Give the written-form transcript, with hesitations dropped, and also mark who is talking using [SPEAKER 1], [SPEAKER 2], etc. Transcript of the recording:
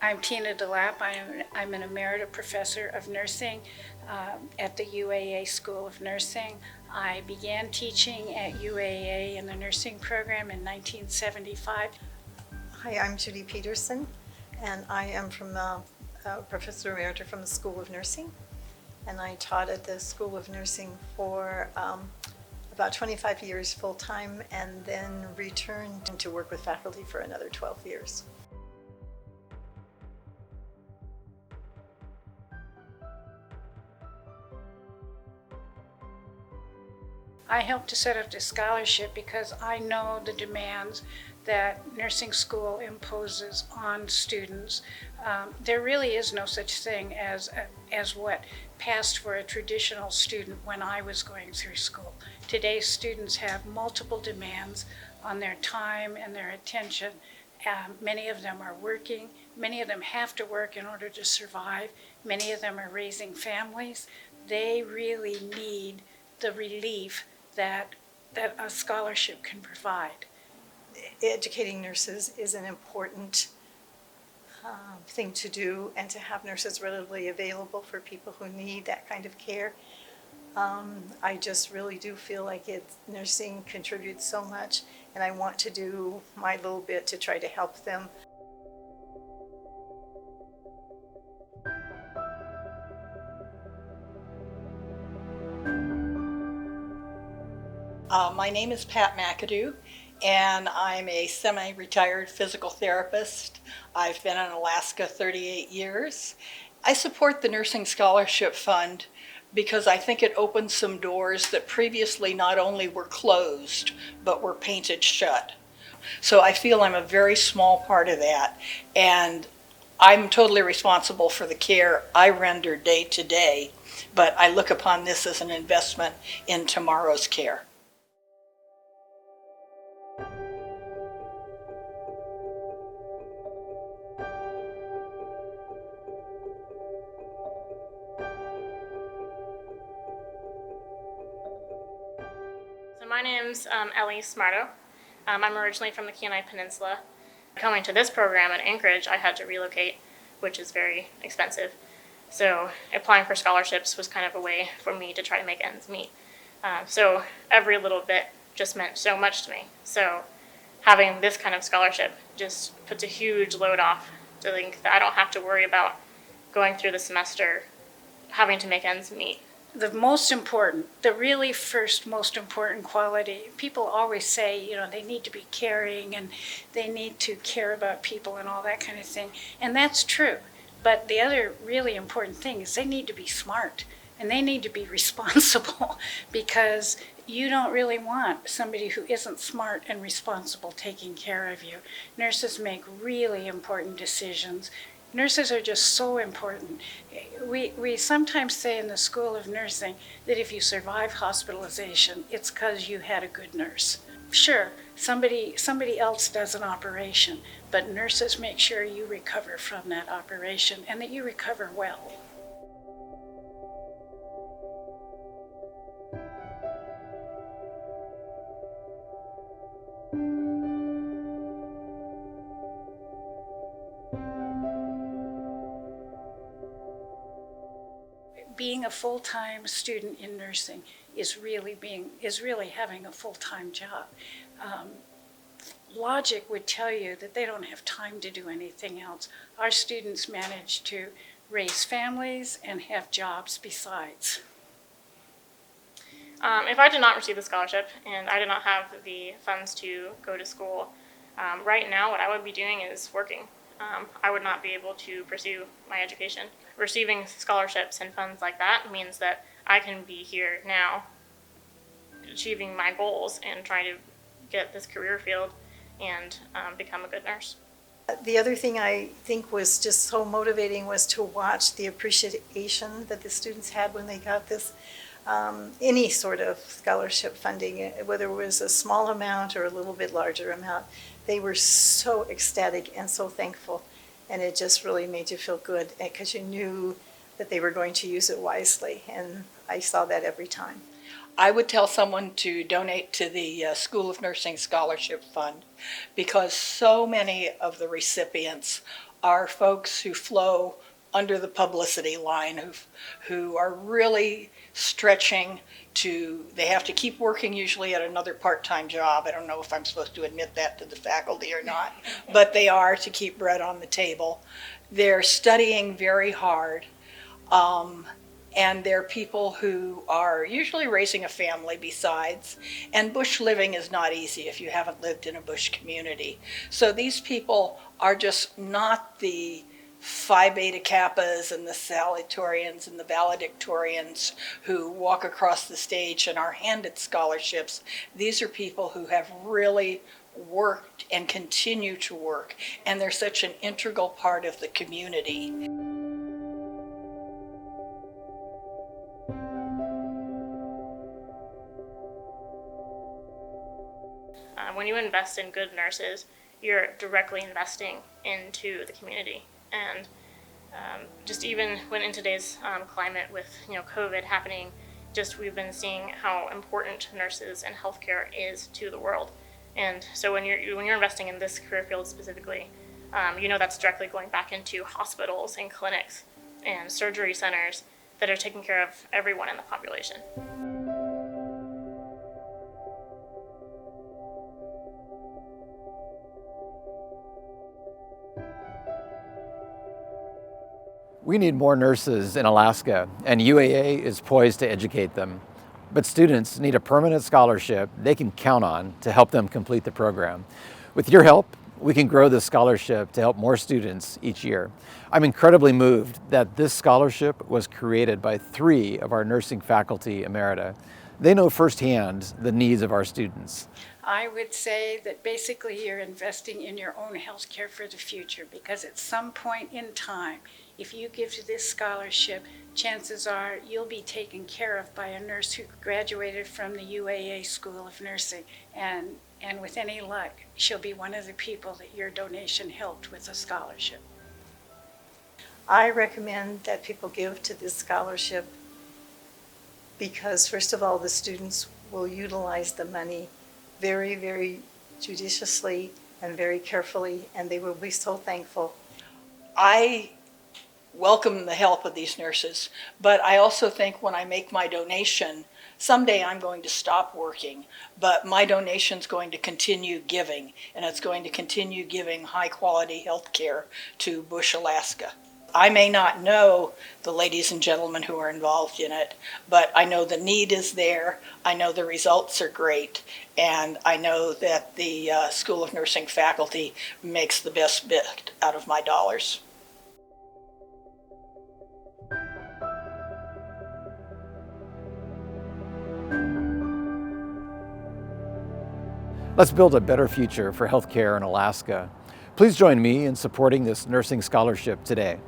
[SPEAKER 1] I'm Tina DeLapp. I'm an emerita professor of nursing at the UAA School of Nursing. I began teaching at UAA in the nursing program in 1975.
[SPEAKER 2] Hi, I'm Judy Peterson, and I am from Professor Emerita from the School of Nursing. And I taught at the School of Nursing for about 25 years full-time, and then returned to work with faculty for another 12 years.
[SPEAKER 1] I helped to set up this scholarship because I know the demands that nursing school imposes on students. There really is no such thing as what passed for a traditional student when I was going through school. Today's students have multiple demands on their time and their attention. Many of them are working. Many of them have to work in order to survive. Many of them are raising families. They really need the relief that a scholarship can provide.
[SPEAKER 2] Educating nurses is an important thing to do, and to have nurses readily available for people who need that kind of care. I just really do feel like nursing contributes so much, and I want to do my little bit to try to help them.
[SPEAKER 3] My name is Pat McAdoo, and I'm a semi-retired physical therapist. I've been in Alaska 38 years. I support the Nursing Scholarship Fund because I think it opens some doors that previously not only were closed, but were painted shut. So I feel I'm a very small part of that, and I'm totally responsible for the care I render day to day, but I look upon this as an investment in tomorrow's care.
[SPEAKER 4] So my name's Ellie Smarto. I'm originally from the Kenai Peninsula. Coming to this program in Anchorage, I had to relocate, which is very expensive. So applying for scholarships was kind of a way for me to try to make ends meet. So every little bit just meant so much to me. So having this kind of scholarship just puts a huge load off to think that I don't have to worry about going through the semester having to make ends meet.
[SPEAKER 1] The most important, the really first most important quality, people always say, they need to be caring and they need to care about people and all that kind of thing. And that's true. But the other really important thing is they need to be smart and they need to be responsible, because you don't really want somebody who isn't smart and responsible taking care of you. Nurses make really important decisions. Nurses are just so important. We sometimes say in the School of Nursing that if you survive hospitalization, it's because you had a good nurse. Sure, somebody else does an operation, but nurses make sure you recover from that operation and that you recover well. Being a full-time student in nursing is really having a full-time job. Logic would tell you that they don't have time to do anything else. Our students manage to raise families and have jobs besides.
[SPEAKER 4] If I did not receive the scholarship and I did not have the funds to go to school, right now what I would be doing is working. I would not be able to pursue my education. Receiving scholarships and funds like that means that I can be here now achieving my goals and trying to get this career field and become a good nurse.
[SPEAKER 2] The other thing I think was just so motivating was to watch the appreciation that the students had when they got this, any sort of scholarship funding, whether it was a small amount or a little bit larger amount. They were so ecstatic and so thankful, and it just really made you feel good because you knew that they were going to use it wisely, and I saw that every time.
[SPEAKER 3] I would tell someone to donate to the School of Nursing Scholarship Fund because so many of the recipients are folks who flow under the publicity line, who are really stretching to, they have to keep working usually at another part-time job. I don't know if I'm supposed to admit that to the faculty or not, but they are, to keep bread on the table. They're studying very hard. And they're people who are usually raising a family besides. And bush living is not easy if you haven't lived in a bush community. So these people are just not the Phi Beta Kappas and the salutatorians and the valedictorians who walk across the stage and are handed scholarships. These are people who have really worked and continue to work, and they're such an integral part of the community.
[SPEAKER 4] When you invest in good nurses, you're directly investing into the community. And just even when in today's climate with COVID happening, just we've been seeing how important nurses and healthcare is to the world. And so when you're investing in this career field specifically, that's directly going back into hospitals and clinics and surgery centers that are taking care of everyone in the population.
[SPEAKER 5] We need more nurses in Alaska, and UAA is poised to educate them. But students need a permanent scholarship they can count on to help them complete the program. With your help, we can grow this scholarship to help more students each year. I'm incredibly moved that this scholarship was created by 3 of our nursing faculty emerita. They know firsthand the needs of our students.
[SPEAKER 1] I would say that basically you're investing in your own health care for the future, because at some point in time, if you give to this scholarship, chances are you'll be taken care of by a nurse who graduated from the UAA School of Nursing, and with any luck, she'll be one of the people that your donation helped with a scholarship.
[SPEAKER 2] I recommend that people give to this scholarship because, first of all, the students will utilize the money very, very judiciously and very carefully, and they will be so thankful.
[SPEAKER 3] I welcome the help of these nurses, but I also think when I make my donation, someday I'm going to stop working, but my donation's going to continue giving, and it's going to continue giving high quality health care to Bush, Alaska. I may not know the ladies and gentlemen who are involved in it, but I know the need is there, I know the results are great, and I know that the School of Nursing faculty makes the best bit out of my dollars.
[SPEAKER 5] Let's build a better future for healthcare in Alaska. Please join me in supporting this nursing scholarship today.